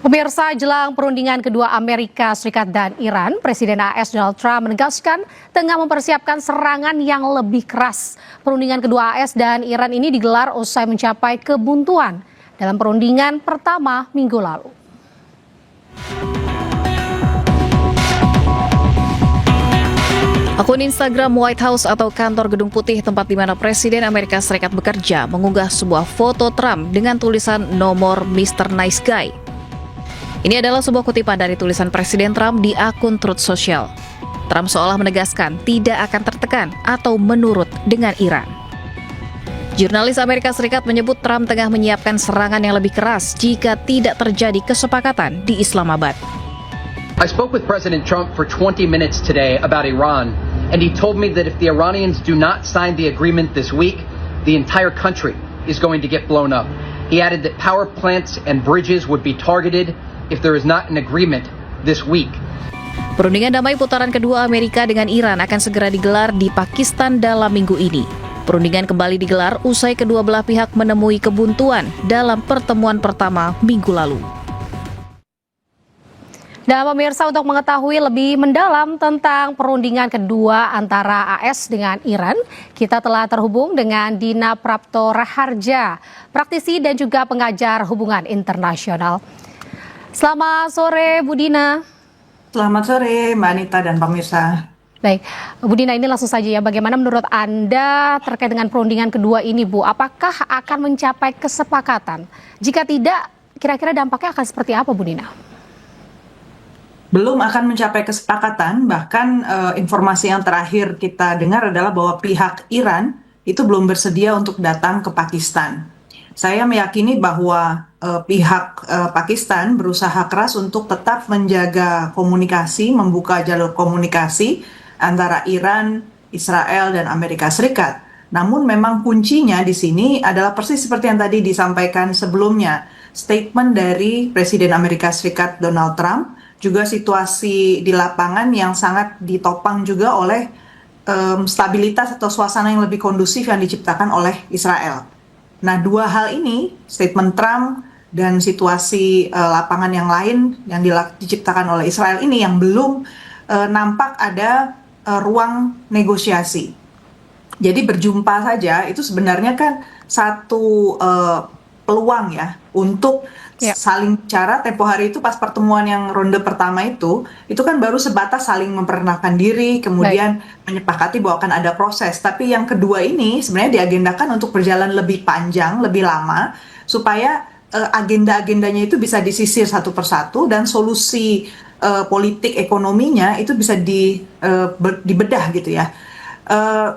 Pemirsa, jelang perundingan kedua Amerika Serikat dan Iran, Presiden AS Donald Trump menegaskan tengah mempersiapkan serangan yang lebih keras. Perundingan kedua AS dan Iran ini digelar usai mencapai kebuntuan dalam perundingan pertama minggu lalu. Akun Instagram White House atau kantor Gedung Putih tempat di mana Presiden Amerika Serikat bekerja mengunggah sebuah foto Trump dengan tulisan nomor Mr. Nice Guy. Ini adalah sebuah kutipan dari tulisan Presiden Trump di akun Truth Social. Trump seolah menegaskan tidak akan tertekan atau menurut dengan Iran. Jurnalis Amerika Serikat menyebut Trump tengah menyiapkan serangan yang lebih keras jika tidak terjadi kesepakatan di Islamabad. I spoke with President Trump for 20 minutes today about Iran, and he told me that if the Iranians do not sign the agreement this week, the entire country is going to get blown up. He added that power plants and bridges would be targeted if there is not an agreement this week. Perundingan damai putaran kedua Amerika dengan Iran akan segera digelar di Pakistan dalam minggu ini. Perundingan kembali digelar usai kedua belah pihak menemui kebuntuan dalam pertemuan pertama minggu lalu. Dan pemirsa, untuk mengetahui lebih mendalam tentang perundingan kedua antara AS dengan Iran, kita telah terhubung dengan Dina Prapto Raharja, praktisi dan juga pengajar hubungan internasional. Selamat sore, Bu Dina. Selamat sore, Mbak Anita dan pemirsa. Baik, Bu Dina, ini langsung saja ya. Bagaimana menurut Anda terkait dengan perundingan kedua ini, Bu? Apakah akan mencapai kesepakatan? Jika tidak, kira-kira dampaknya akan seperti apa, Bu Dina? Belum akan mencapai kesepakatan, bahkan informasi yang terakhir kita dengar adalah bahwa pihak Iran itu belum bersedia untuk datang ke Pakistan. Saya meyakini bahwa pihak Pakistan berusaha keras untuk tetap menjaga komunikasi, membuka jalur komunikasi antara Iran, Israel, dan Amerika Serikat. Namun memang kuncinya di sini adalah persis seperti yang tadi disampaikan sebelumnya. Statement dari Presiden Amerika Serikat Donald Trump, juga situasi di lapangan yang sangat ditopang juga oleh stabilitas atau suasana yang lebih kondusif yang diciptakan oleh Israel. Nah, dua hal ini, statement Trump dan situasi lapangan yang lain yang diciptakan oleh Israel ini yang belum nampak ada ruang negosiasi. Jadi berjumpa saja itu sebenarnya kan satu peluang ya untuk saling bicara. Tempo hari itu pas pertemuan yang ronde pertama itu kan baru sebatas saling memperkenalkan diri, kemudian menyepakati bahwa akan ada proses. Tapi yang kedua ini sebenarnya diagendakan untuk berjalan lebih panjang, lebih lama, supaya agenda-agendanya itu bisa disisir satu persatu dan solusi politik ekonominya itu bisa dibedah gitu ya.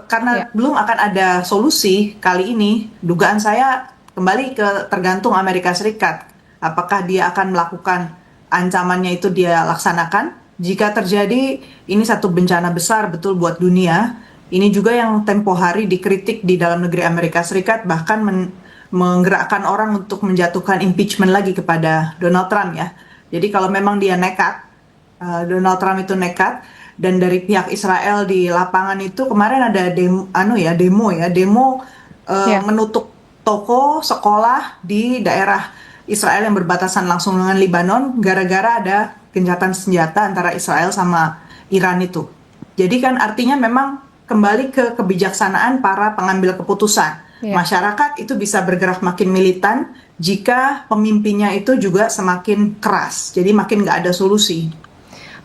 Karena belum akan ada solusi kali ini, dugaan saya kembali ke tergantung Amerika Serikat. Apakah dia akan melakukan ancamannya itu dia laksanakan? Jika terjadi, ini satu bencana besar betul buat dunia. Ini juga yang tempo hari dikritik di dalam negeri Amerika Serikat, bahkan menggerakkan orang untuk menjatuhkan impeachment lagi kepada Donald Trump ya. Jadi kalau memang dia nekat, Donald Trump itu nekat, dan dari pihak Israel di lapangan itu kemarin ada demo menutup toko, sekolah di daerah Israel yang berbatasan langsung dengan Lebanon gara-gara ada gencatan senjata antara Israel sama Iran itu. Jadi kan artinya memang kembali ke kebijaksanaan para pengambil keputusan. Masyarakat itu bisa bergerak makin militan jika pemimpinnya itu juga semakin keras. Jadi makin nggak ada solusi.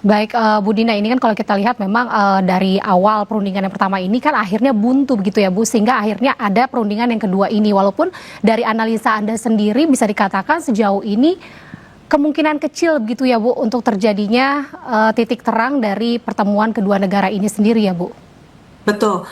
Baik, Bu Dina, ini kan kalau kita lihat memang dari awal perundingan yang pertama ini kan akhirnya buntu begitu ya Bu, sehingga akhirnya ada perundingan yang kedua ini. Walaupun dari analisa Anda sendiri bisa dikatakan sejauh ini kemungkinan kecil begitu ya Bu untuk terjadinya titik terang dari pertemuan kedua negara ini sendiri ya Bu. Betul,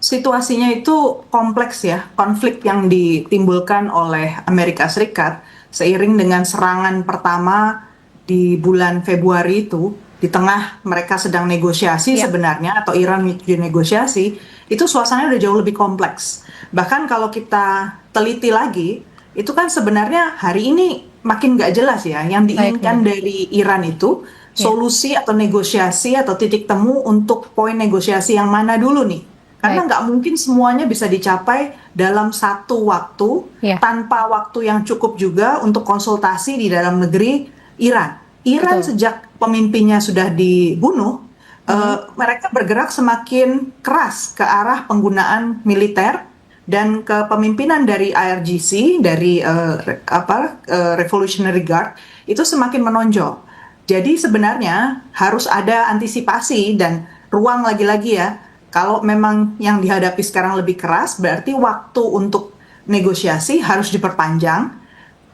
situasinya itu kompleks ya, konflik yang ditimbulkan oleh Amerika Serikat seiring dengan serangan pertama di bulan Februari itu. Di tengah mereka sedang negosiasi sebenarnya, atau Iran negosiasi, itu suasananya udah jauh lebih kompleks. Bahkan kalau kita teliti lagi, itu kan sebenarnya hari ini makin nggak jelas ya. Yang diinginkan dari Iran itu solusi atau negosiasi atau titik temu untuk poin negosiasi yang mana dulu nih. Karena nggak mungkin semuanya bisa dicapai dalam satu waktu, tanpa waktu yang cukup juga untuk konsultasi di dalam negeri Iran. Iran Betul. sejak pemimpinnya sudah dibunuh, mereka bergerak semakin keras ke arah penggunaan militer dan kepemimpinan dari IRGC, dari Revolutionary Guard itu semakin menonjol. Jadi sebenarnya harus ada antisipasi dan ruang lagi-lagi ya. Kalau memang yang dihadapi sekarang lebih keras, berarti waktu untuk negosiasi harus diperpanjang,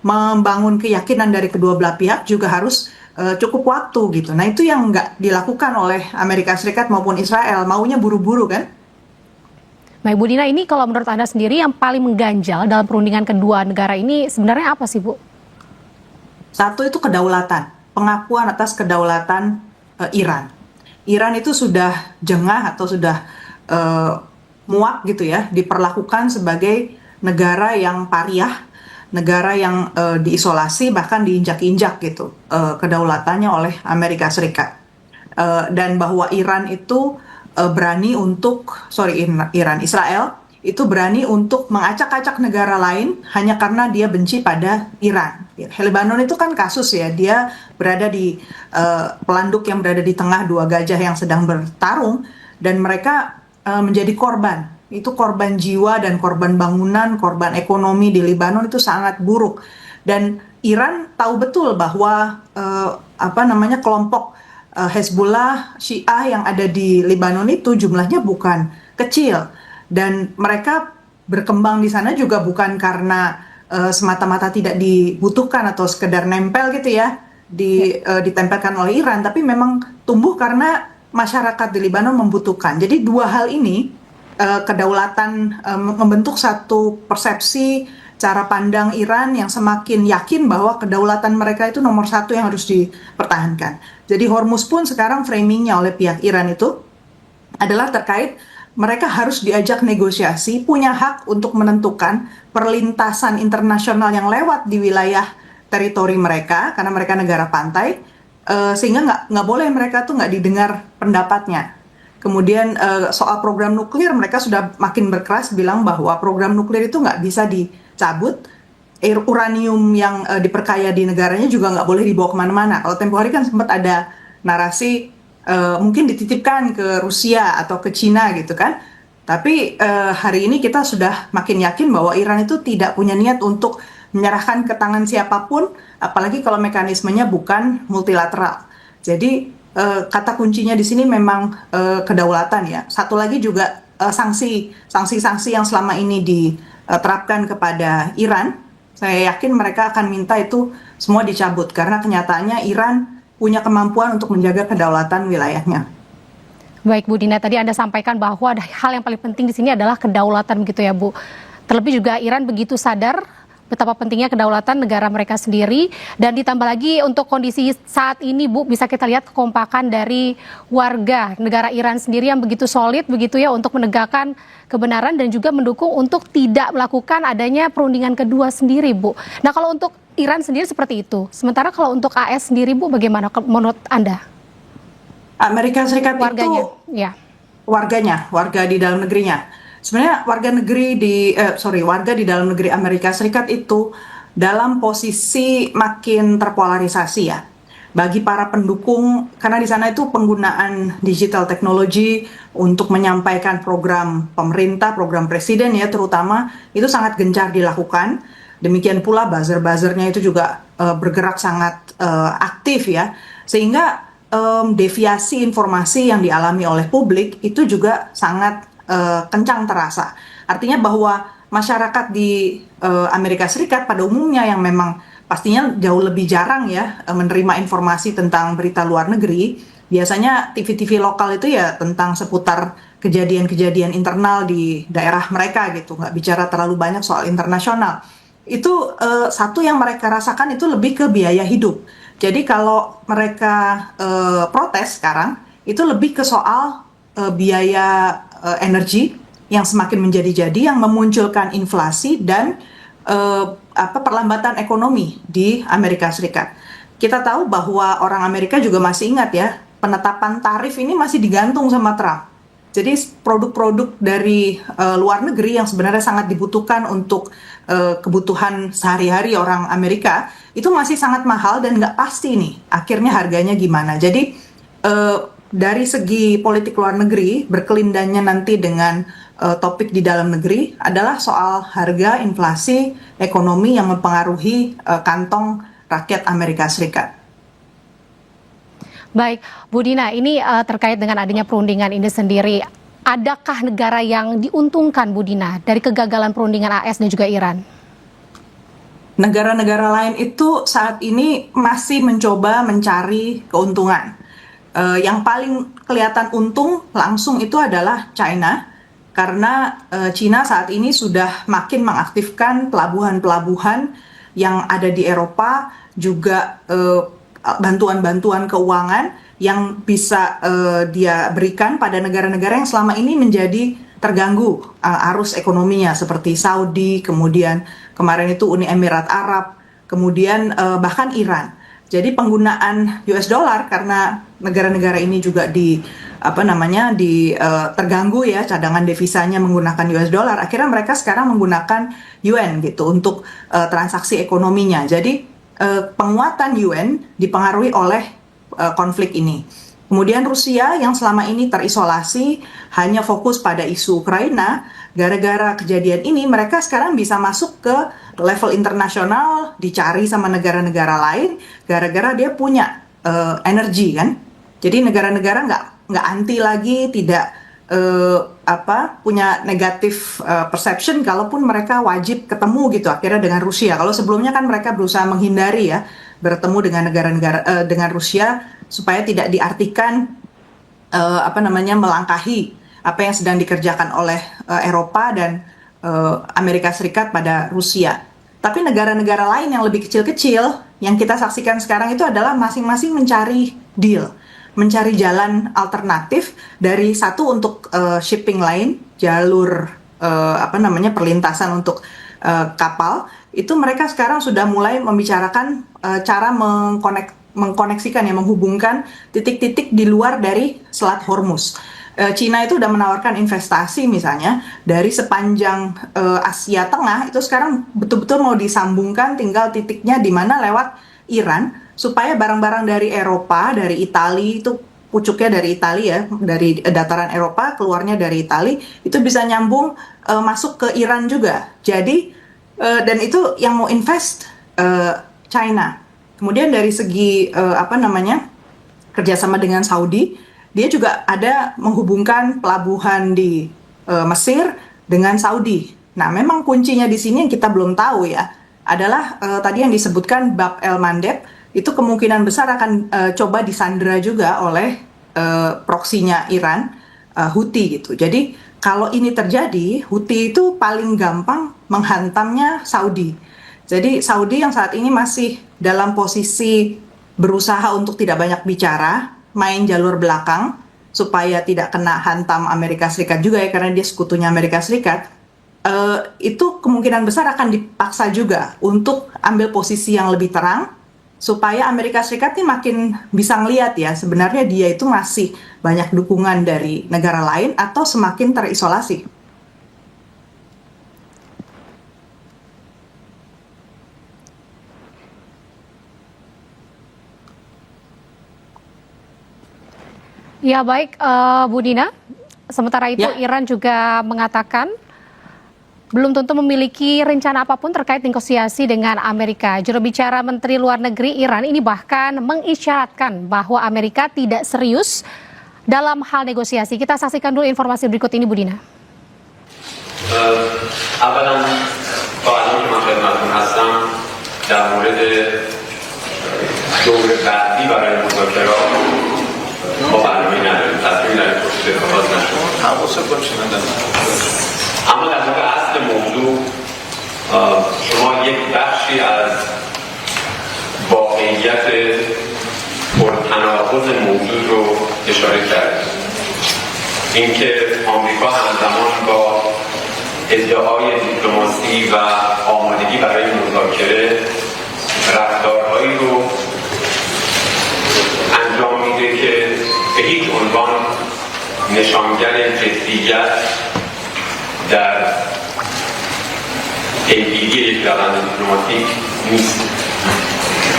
membangun keyakinan dari kedua belah pihak juga harus cukup waktu gitu. Nah itu yang nggak dilakukan oleh Amerika Serikat maupun Israel, maunya buru-buru kan? Baik Bu Dina, ini kalau menurut Anda sendiri yang paling mengganjal dalam perundingan kedua negara ini sebenarnya apa sih Bu? Satu itu kedaulatan, pengakuan atas kedaulatan Iran. Iran itu sudah jengah atau sudah muak gitu ya, diperlakukan sebagai negara yang pariah, negara yang diisolasi bahkan diinjak-injak gitu kedaulatannya oleh Amerika Serikat. Dan bahwa Iran itu Israel itu berani untuk mengacak-acak negara lain hanya karena dia benci pada Iran. Lebanon itu kan kasus ya, dia berada di pelanduk yang berada di tengah dua gajah yang sedang bertarung dan mereka menjadi korban. Itu korban jiwa dan korban bangunan, korban ekonomi di Lebanon itu sangat buruk. Dan Iran tahu betul bahwa kelompok Hezbollah Syiah yang ada di Lebanon itu jumlahnya bukan kecil dan mereka berkembang di sana juga bukan karena semata-mata tidak dibutuhkan atau sekedar nempel gitu ya ditempelkan oleh Iran, tapi memang tumbuh karena masyarakat di Lebanon membutuhkan. Jadi dua hal ini kedaulatan membentuk satu persepsi cara pandang Iran yang semakin yakin bahwa kedaulatan mereka itu nomor satu yang harus dipertahankan. Jadi Hormuz pun sekarang framingnya oleh pihak Iran itu adalah terkait mereka harus diajak negosiasi, punya hak untuk menentukan perlintasan internasional yang lewat di wilayah teritori mereka karena mereka negara pantai, sehingga nggak boleh mereka tuh nggak didengar pendapatnya. Kemudian soal program nuklir mereka sudah makin berkeras bilang bahwa program nuklir itu nggak bisa dicabut, uranium yang diperkaya di negaranya juga nggak boleh dibawa kemana-mana. Kalau tempo hari kan sempat ada narasi mungkin dititipkan ke Rusia atau ke Cina gitu kan. Tapi hari ini kita sudah makin yakin bahwa Iran itu tidak punya niat untuk menyerahkan ke tangan siapapun, apalagi kalau mekanismenya bukan multilateral. Jadi kata kuncinya di sini memang kedaulatan ya. Satu lagi juga sanksi-sanksi yang selama ini diterapkan kepada Iran. Saya yakin mereka akan minta itu semua dicabut karena kenyataannya Iran punya kemampuan untuk menjaga kedaulatan wilayahnya. Baik Bu Dina, tadi Anda sampaikan bahwa hal yang paling penting di sini adalah kedaulatan begitu ya Bu. Terlebih juga Iran begitu sadar betapa pentingnya kedaulatan negara mereka sendiri, dan ditambah lagi untuk kondisi saat ini Bu, bisa kita lihat kekompakan dari warga negara Iran sendiri yang begitu solid begitu ya untuk menegakkan kebenaran dan juga mendukung untuk tidak melakukan adanya perundingan kedua sendiri Bu. Nah kalau untuk Iran sendiri seperti itu, sementara kalau untuk AS sendiri Bu bagaimana menurut Anda? Amerika Serikat Warganya, itu ya. warga di dalam negerinya. Sebenarnya warga di dalam negeri Amerika Serikat itu dalam posisi makin terpolarisasi ya. Bagi para pendukung, karena di sana itu penggunaan digital technology untuk menyampaikan program pemerintah, program presiden ya terutama, itu sangat gencar dilakukan. Demikian pula buzzer-buzzernya itu juga bergerak sangat aktif ya. Sehingga deviasi informasi yang dialami oleh publik itu juga sangat kencang terasa. Artinya bahwa masyarakat di Amerika Serikat pada umumnya yang memang pastinya jauh lebih jarang ya menerima informasi tentang berita luar negeri, biasanya TV-TV lokal itu ya tentang seputar kejadian-kejadian internal di daerah mereka gitu, nggak bicara terlalu banyak soal internasional. Itu satu yang mereka rasakan itu lebih ke biaya hidup. Jadi kalau mereka protes sekarang itu lebih ke soal biaya energi yang semakin menjadi-jadi yang memunculkan inflasi dan perlambatan ekonomi di Amerika Serikat. Kita tahu bahwa orang Amerika juga masih ingat ya, penetapan tarif ini masih digantung sama Trump. Jadi produk-produk dari luar negeri yang sebenarnya sangat dibutuhkan untuk kebutuhan sehari-hari orang Amerika itu masih sangat mahal dan nggak pasti nih akhirnya harganya gimana. Jadi dari segi politik luar negeri berkelindannya nanti dengan topik di dalam negeri adalah soal harga, inflasi, ekonomi yang mempengaruhi kantong rakyat Amerika Serikat. Baik, Bu Dina, ini terkait dengan adanya perundingan ini sendiri, adakah negara yang diuntungkan, Bu Dina, dari kegagalan perundingan AS dan juga Iran? Negara-negara lain itu saat ini masih mencoba mencari keuntungan. Yang paling kelihatan untung langsung itu adalah China, karena China saat ini sudah makin mengaktifkan pelabuhan-pelabuhan yang ada di Eropa, juga bantuan-bantuan keuangan yang bisa dia berikan pada negara-negara yang selama ini menjadi terganggu arus ekonominya seperti Saudi, kemudian kemarin itu Uni Emirat Arab, kemudian bahkan Iran. Jadi penggunaan US dollar karena negara-negara ini juga terganggu ya cadangan devisanya menggunakan US dollar. Akhirnya mereka sekarang menggunakan yuan gitu untuk transaksi ekonominya. Jadi penguatan yuan dipengaruhi oleh konflik ini. Kemudian Rusia yang selama ini terisolasi hanya fokus pada isu Ukraina, gara-gara kejadian ini mereka sekarang bisa masuk ke level internasional, dicari sama negara-negara lain, gara-gara dia punya energi kan. Jadi negara-negara nggak anti lagi, tidak punya negatif perception kalaupun mereka wajib ketemu gitu akhirnya dengan Rusia. Kalau sebelumnya kan mereka berusaha menghindari ya bertemu dengan negara-negara dengan Rusia supaya tidak diartikan melangkahi apa yang sedang dikerjakan oleh Eropa dan Amerika Serikat pada Rusia. Tapi negara-negara lain yang lebih kecil-kecil yang kita saksikan sekarang itu adalah masing-masing mencari deal, mencari jalan alternatif dari satu untuk shipping line, jalur perlintasan untuk kapal, itu mereka sekarang sudah mulai membicarakan cara mengkoneksikan ya, menghubungkan titik-titik di luar dari Selat Hormuz. Cina itu sudah menawarkan investasi misalnya dari sepanjang Asia Tengah itu sekarang betul-betul mau disambungkan, tinggal titiknya di mana lewat Iran, supaya barang-barang dari Eropa, dari Italia itu pucuknya dari Italia ya, dari dataran Eropa keluarnya dari Italia itu bisa nyambung masuk ke Iran juga. Jadi dan itu yang mau invest China. Kemudian dari segi kerjasama dengan Saudi, dia juga ada menghubungkan pelabuhan di Mesir dengan Saudi. Nah, memang kuncinya di sini yang kita belum tahu ya adalah tadi yang disebutkan Bab el Mandeb. Itu kemungkinan besar akan coba disandera juga oleh proksinya Iran, Houthi gitu. Jadi kalau ini terjadi, Houthi itu paling gampang menghantamnya Saudi. Jadi Saudi yang saat ini masih dalam posisi berusaha untuk tidak banyak bicara, main jalur belakang supaya tidak kena hantam Amerika Serikat juga ya, karena dia sekutunya Amerika Serikat. Itu kemungkinan besar akan dipaksa juga untuk ambil posisi yang lebih terang, supaya Amerika Serikat ini makin bisa ngelihat ya sebenarnya dia itu masih banyak dukungan dari negara lain atau semakin terisolasi. Ya baik, Bu Dina, sementara itu Ya. Iran juga mengatakan belum tentu memiliki rencana apapun terkait negosiasi dengan Amerika. Juru bicara Menteri Luar Negeri Iran ini bahkan mengisyaratkan bahwa Amerika tidak serius dalam hal negosiasi. Kita saksikan dulu informasi berikut ini, Bu Dina. اولا تا الان که من خدمتتون هستم در مورد دور بعدی برای مذاکرات ما برنامه‌ای نداریم، تصمیمی در این خصوص اتخاذ نشده. حواست باشه اما در مورد اصل موضوع شما یک بخشی از واقعیت پرتناقض موضوع رو اشاره کردید. اینکه آمریکا همزمان با ادعای دیپلماسی و آمادگی برای مذاکره رفتارهایی رو انجام میده که به هیچ عنوان نشانگر جدیت در پیگیری یک روند دیپلماتیک نیست.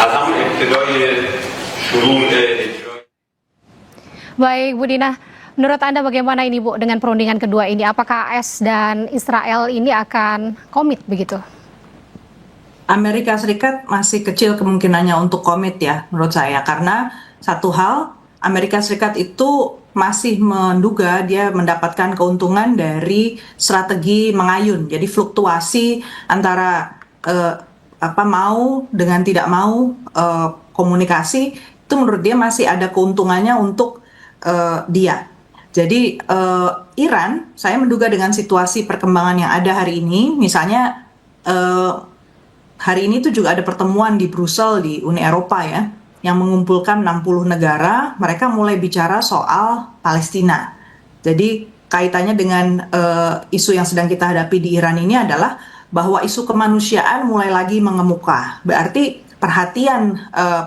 از همون ابتدای شروع اجرای. Baik, Bu Dina. Menurut Anda bagaimana ini, Bu, dengan perundingan kedua ini? Apakah AS dan Israel ini akan komit begitu? Amerika Serikat masih kecil kemungkinannya untuk komit ya menurut saya, karena satu hal, Amerika Serikat itu masih menduga dia mendapatkan keuntungan dari strategi mengayun, jadi fluktuasi antara mau dengan tidak mau komunikasi itu menurut dia masih ada keuntungannya untuk dia. Jadi Iran, saya menduga dengan situasi perkembangan yang ada hari ini, misalnya hari ini tuh juga ada pertemuan di Brussels di Uni Eropa ya, yang mengumpulkan 60 negara, mereka mulai bicara soal Palestina. Jadi kaitannya dengan isu yang sedang kita hadapi di Iran ini adalah bahwa isu kemanusiaan mulai lagi mengemuka. Berarti perhatian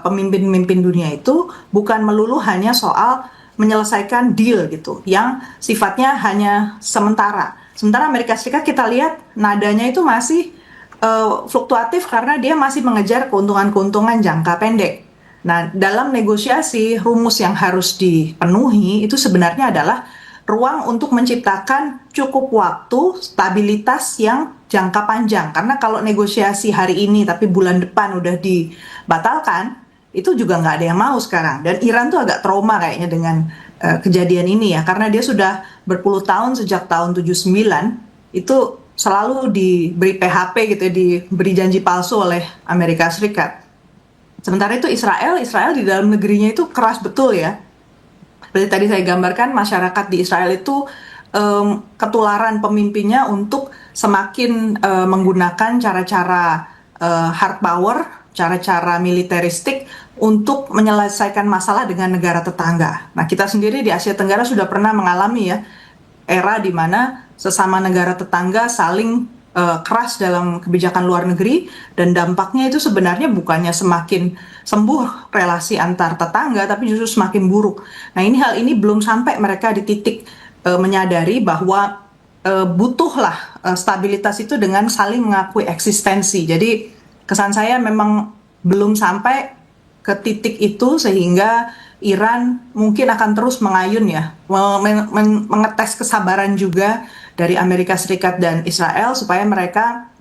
pemimpin-pemimpin dunia itu bukan melulu hanya soal menyelesaikan deal gitu, yang sifatnya hanya sementara. Sementara Amerika Serikat kita lihat nadanya itu masih fluktuatif karena dia masih mengejar keuntungan-keuntungan jangka pendek. Nah, dalam negosiasi rumus yang harus dipenuhi itu sebenarnya adalah ruang untuk menciptakan cukup waktu, stabilitas yang jangka panjang. Karena kalau negosiasi hari ini tapi bulan depan udah dibatalkan, itu juga nggak ada yang mau sekarang. Dan Iran tuh agak trauma kayaknya dengan kejadian ini ya, karena dia sudah berpuluh tahun sejak tahun 79 itu selalu diberi PHP gitu ya, diberi janji palsu oleh Amerika Serikat. Sementara itu Israel di dalam negerinya itu keras betul ya. Seperti tadi saya gambarkan, masyarakat di Israel itu ketularan pemimpinnya untuk semakin menggunakan cara-cara hard power, cara-cara militeristik untuk menyelesaikan masalah dengan negara tetangga. Nah, kita sendiri di Asia Tenggara sudah pernah mengalami ya era di mana sesama negara tetangga saling keras dalam kebijakan luar negeri, dan dampaknya itu sebenarnya bukannya semakin sembuh relasi antar tetangga, tapi justru semakin buruk. Nah, hal ini belum sampai mereka di titik menyadari bahwa butuhlah stabilitas itu dengan saling mengakui eksistensi. Jadi kesan saya memang belum sampai ke titik itu, sehingga Iran mungkin akan terus mengayun ya, mengetes kesabaran juga dari Amerika Serikat dan Israel supaya mereka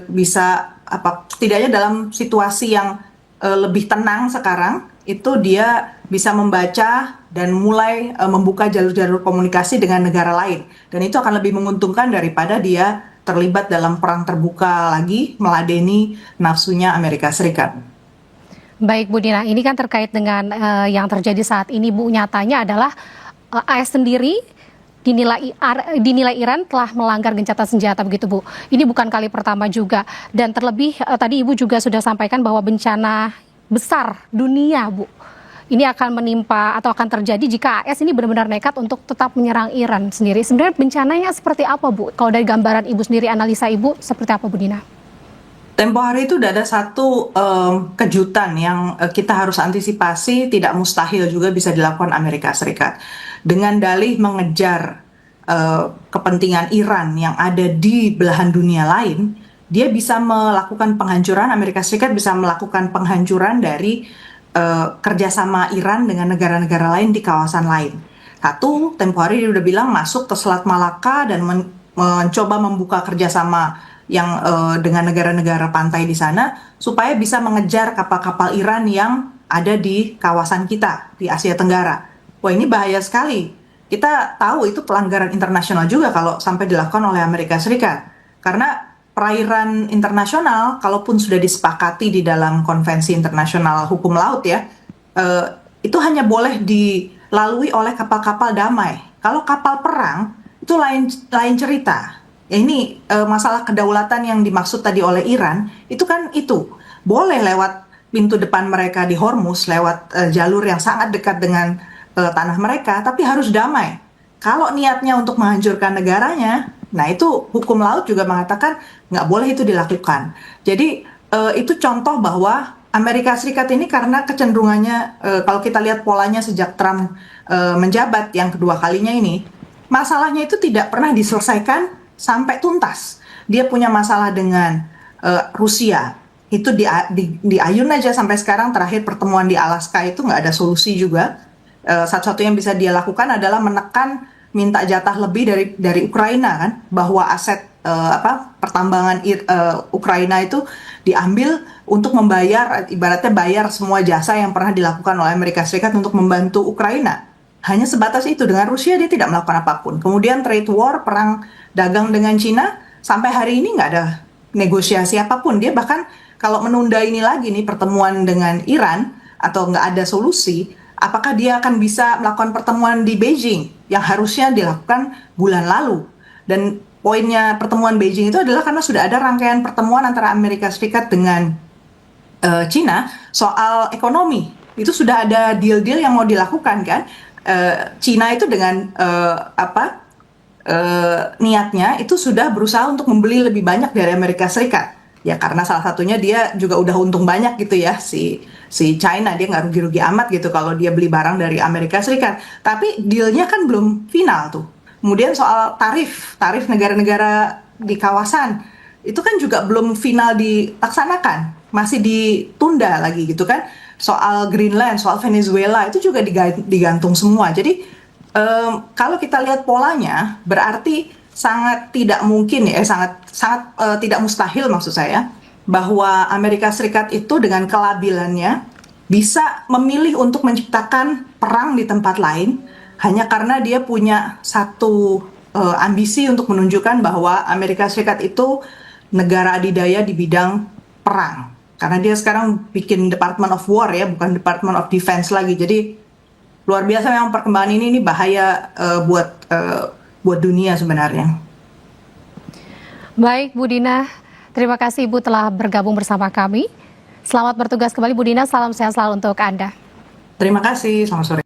bisa setidaknya dalam situasi yang lebih tenang sekarang itu dia bisa membaca dan mulai membuka jalur-jalur komunikasi dengan negara lain, dan itu akan lebih menguntungkan daripada dia terlibat dalam perang terbuka lagi meladeni nafsunya Amerika Serikat. Baik, Bu Dina, ini kan terkait dengan yang terjadi saat ini, Bu. Nyatanya adalah AS sendiri dinilai Iran telah melanggar gencatan senjata begitu, Bu. Ini bukan kali pertama juga, dan terlebih tadi Ibu juga sudah sampaikan bahwa bencana besar dunia, Bu, ini akan menimpa atau akan terjadi jika AS ini benar-benar nekat untuk tetap menyerang Iran sendiri. Sebenarnya bencananya seperti apa, Bu? Kalau dari gambaran Ibu sendiri, analisa Ibu seperti apa, Bu Dina? Tempo hari itu udah ada satu kejutan yang kita harus antisipasi, tidak mustahil juga bisa dilakukan Amerika Serikat. Dengan dalih mengejar kepentingan Iran yang ada di belahan dunia lain, dia bisa melakukan penghancuran, Amerika Serikat bisa melakukan penghancuran dari kerjasama Iran dengan negara-negara lain di kawasan lain. Satu, tempo hari dia udah bilang masuk ke Selat Malaka dan mencoba membuka kerjasama yang dengan negara-negara pantai di sana supaya bisa mengejar kapal-kapal Iran yang ada di kawasan kita di Asia Tenggara. Wah, ini bahaya sekali. Kita tahu itu pelanggaran internasional juga kalau sampai dilakukan oleh Amerika Serikat. Karena perairan internasional, kalaupun sudah disepakati di dalam konvensi internasional hukum laut ya, itu hanya boleh dilalui oleh kapal-kapal damai. Kalau kapal perang itu lain cerita. Ya, ini masalah kedaulatan yang dimaksud tadi oleh Iran, itu kan itu boleh lewat pintu depan mereka di Hormuz, lewat jalur yang sangat dekat dengan tanah mereka, tapi harus damai. Kalau niatnya untuk menghancurkan negaranya, nah itu hukum laut juga mengatakan nggak boleh itu dilakukan. Jadi itu contoh bahwa Amerika Serikat ini karena kecenderungannya, kalau kita lihat polanya sejak Trump menjabat yang kedua kalinya ini, masalahnya itu tidak pernah diselesaikan sampai tuntas. Dia punya masalah dengan Rusia, itu diayun aja sampai sekarang. Terakhir pertemuan di Alaska itu nggak ada solusi juga. Satu-satunya yang bisa dia lakukan adalah menekan, minta jatah lebih dari Ukraina kan, bahwa aset pertambangan Ukraina itu diambil untuk membayar, ibaratnya bayar semua jasa yang pernah dilakukan oleh Amerika Serikat untuk membantu Ukraina. Hanya sebatas itu. Dengan Rusia dia tidak melakukan apapun. Kemudian trade war, perang dagang dengan Cina, sampai hari ini nggak ada negosiasi apapun. Dia bahkan kalau menunda ini lagi nih pertemuan dengan Iran atau nggak ada solusi, apakah dia akan bisa melakukan pertemuan di Beijing yang harusnya dilakukan bulan lalu. Dan poinnya pertemuan Beijing itu adalah karena sudah ada rangkaian pertemuan antara Amerika Serikat dengan Cina soal ekonomi. Itu sudah ada deal-deal yang mau dilakukan kan. Cina itu dengan niatnya itu sudah berusaha untuk membeli lebih banyak dari Amerika Serikat. Ya karena salah satunya dia juga udah untung banyak gitu ya, si China, dia nggak rugi-rugi amat gitu kalau dia beli barang dari Amerika Serikat. Tapi dealnya kan belum final tuh. Kemudian soal tarif negara-negara di kawasan, itu kan juga belum final dilaksanakan, masih ditunda lagi gitu kan. Soal Greenland, soal Venezuela, itu juga digantung semua. Jadi kalau kita lihat polanya, berarti sangat tidak mungkin ya, sangat tidak mustahil maksud saya, bahwa Amerika Serikat itu dengan kelabilannya bisa memilih untuk menciptakan perang di tempat lain hanya karena dia punya satu ambisi untuk menunjukkan bahwa Amerika Serikat itu negara adidaya di bidang perang. Karena dia sekarang bikin Department of War ya, bukan Department of Defense lagi. Jadi luar biasa memang perkembangan ini bahaya buat dunia sebenarnya. Baik, Bu Dina, terima kasih Ibu telah bergabung bersama kami. Selamat bertugas kembali Bu Dina, salam sehat selalu untuk Anda. Terima kasih, selamat sore.